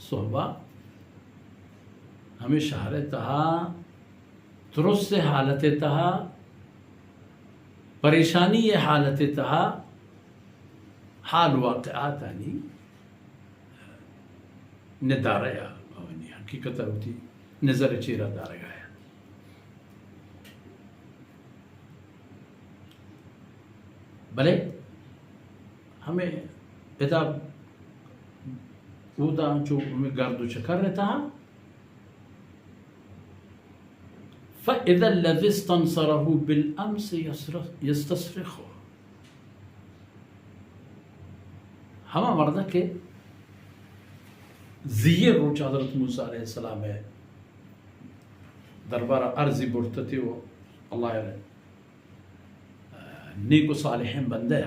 सोहबा हमें शहर तहा दुरुस्त हालत तहा परेशानी ये हालत तहा हाल वाक़यात आनी निदारया भवनी हकीकत होती नज़र चेहरा दारगाया भले हमें इदा उदा जो हमें गर्दो चक्कर रहता फ़इज़ा लज़ी इस्तंसरहु बिलअम्स यस्तस्रिखु हमा मर्दा के ज़िये रोच हज़रत मूसा अलैहिस्सलाम है दरबार अर्ज़ी बुरतती हो अल्लाह नेको सालिहीन बंदे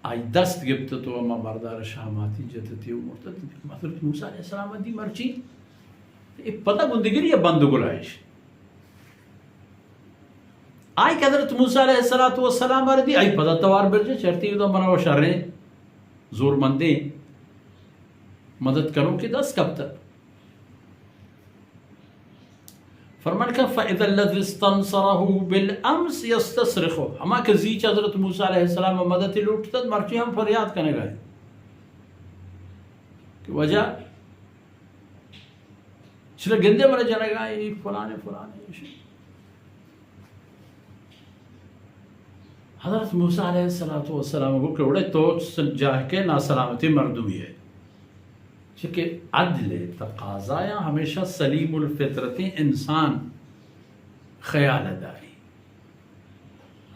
आई दस्त गिफ्त तो अम्मा मर्दार शामाती जतती हो मुर्तद हज़रत मूसा अलैहिस्सलाम दी मर्ची पता गुंदगिरी या बंद गुलाइश आई के हज़रत मूसा अलैहिस्सलातु वस्सलाम दी आई पता तवार बिरजे चरती तो मना वो शर्रे जोर मंदे मदद करो कि दस कब तक फरमान का फ़इज़ा लज़ी इस्तंसरहु बिलअम्स यस्तस्रिखु हमा के ज़ीच हज़रत मूसा अलैहिस्सलाम मदद लूटता मर्ची हम फरियाद करने गए कि वजह चले गिंदे मरे जानेगा ये फलाने हज़रत मूसा अलैहिस्सलातु वस्सलाम को केवड़े तो जाके ना सलामती मर्दूमी है कि अदल तकाज़ाया हमेशा सलीमुल फितरती इंसान ख्याल दारी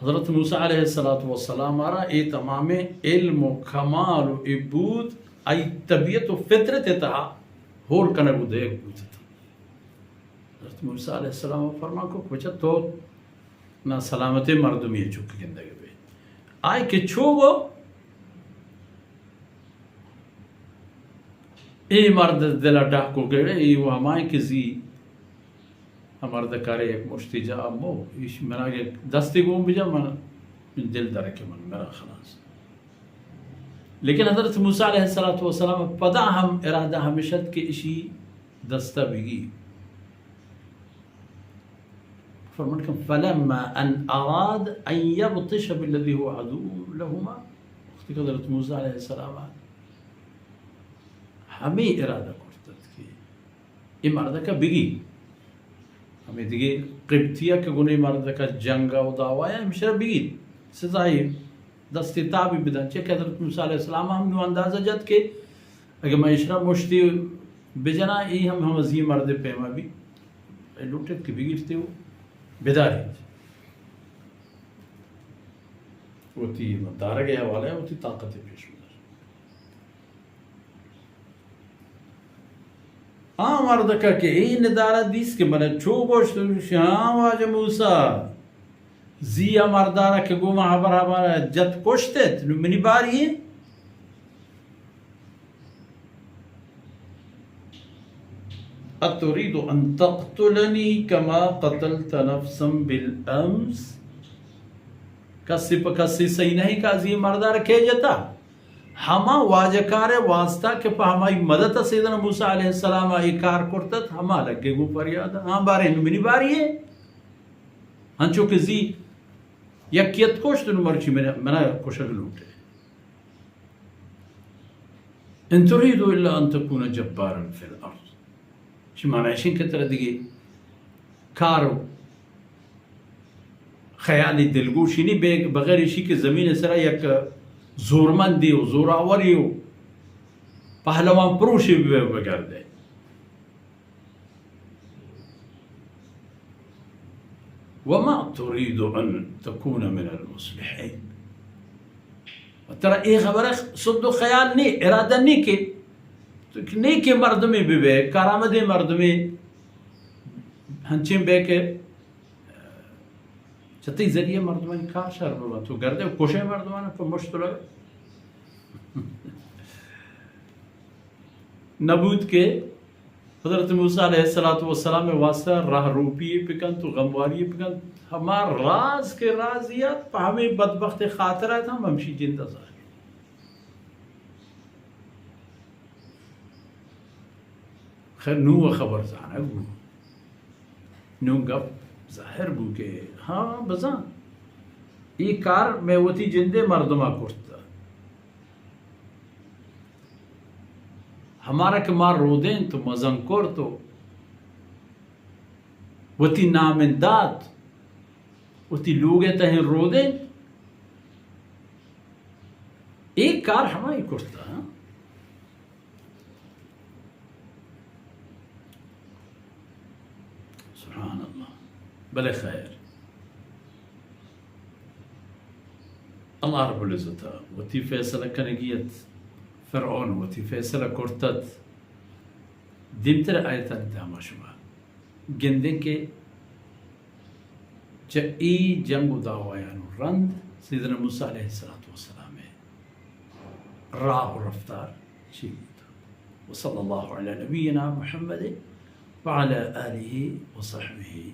हज़रत मूसा अलैहिस्सलातु वस्सलाम आरा ए तमाम इल्म कमाल इबूद आई तबीयत व फितरत तहा होर कने बुदे हज़रत मूसा अलैहिस्सलाम फरमा को कुछ तो ना सलामती मर्दूमी चुक जिंदगी में आए कि छो वो ए मर्द दिला डाको गए ये वो हमारे किसी हमारे करे एक मुश्तिजा मो इस मेरा ये दस्ती को भी जब मन दिल दर के मन मेरा खलास लेकिन हज़रत मूसा अलैहिस्सलातु वस्सलाम पदा हम इरादा हमेशा के इसी दस्ता बिगी फरमान का फलम्मा अन अराद अन यबतिश बिल्लज़ी हुवा अदुव्वुन लहुमा हज़रत मूसा अलैहिस्सलाम हमें इरादा करता कि इमारत का बिगी हमें दिगे क़िब्तिया के गुने इमारत का जंगा उदावाया मिश्र बिगी सजाई दस्ती ताबी बिदन चे के हज़रत मूसा अलैहिस्सलाम हम नु अंदाज़ा जत के अगर मैं इशरा मुश्ती बिजना ये हम जी मर्द पेमा भी लूटे की बिगी थे वो बेदारी होती दार के हवाले होती ताकत पेश हाँ मर्द का के ई निदारा दिस के मने चोबोश शाम आज मूसा जिया मर्दारा के गुमा हबर हमारा जत कोशते मिनी बारी है अतुरीदु अन तक़्तुलनी कमा क़तलत नफ्सन बिलअम्स कसी सही नहीं का जी मर्दारा के जता हमा वाजकार वास्ता के हमारी मदद सैयदना मूसा अलैहिस्सलाम आई कार करतत हमा लगे गो फरियाद हाँ बारे मिनी बारी है हंचो के जी यकियत कोश तो मर्ची मना कोशक लूटे इन तुरीदु इल्ला अन तकूना जब्बारन फिल अर्ज़ शिमानाशिन के तरह दिगे कारो ख्याली दिलगोशी नहीं बगैर इसी के ज़मीन सरा यक जोरमंदी हो जोरावरी हो पहलवान पुरुषी बगैर दे वमा तुरीदु अन तकून मिनल मुस्लिहीन तरा एक खबर सुद्दो ख्याल नहीं इरादा नहीं के मर्द में भी करामद मर्द में हंचिम बे के छती जरिए मर्दमान कार शर बाबा तो गर्दे कोशे मर्दमान पर मुश्किल नबूत के हज़रत मूसा अलैहिस्सलातु वस्सलाम में वास्ता राह रूपी पिकन तो गमवारी पिकन हमार राज के राजियत हमें बदबख्त खातरा था हमशी जिंदा सा खैर नू खबर जाना बू नू गप जाहिर बू के हाँ बजा ये कार में वती जिंदे मर्दमा कुर्ता हमारा के मार रोदें तो मजंकोर तो वती नामिंदात वती लोग तहें रोदें एक कार हमारी कुर्ता हाँ? सुभान अल्लाह भले खैर अल्लाह रब्बुल इज़्ज़त वती फैसला कनगियत फ़िरऔन वती फैसला कुर्तत दिमतर आयतन दामा शुमा गिंदे के ई जंग दावायान रंद सैयदना मूसा अलैहिस्सलातु वस्सलाम है राह रफ्तार चीत वसल्लल्लाहु अला नबीना मुहम्मद व अला आलिहि व सहबिहि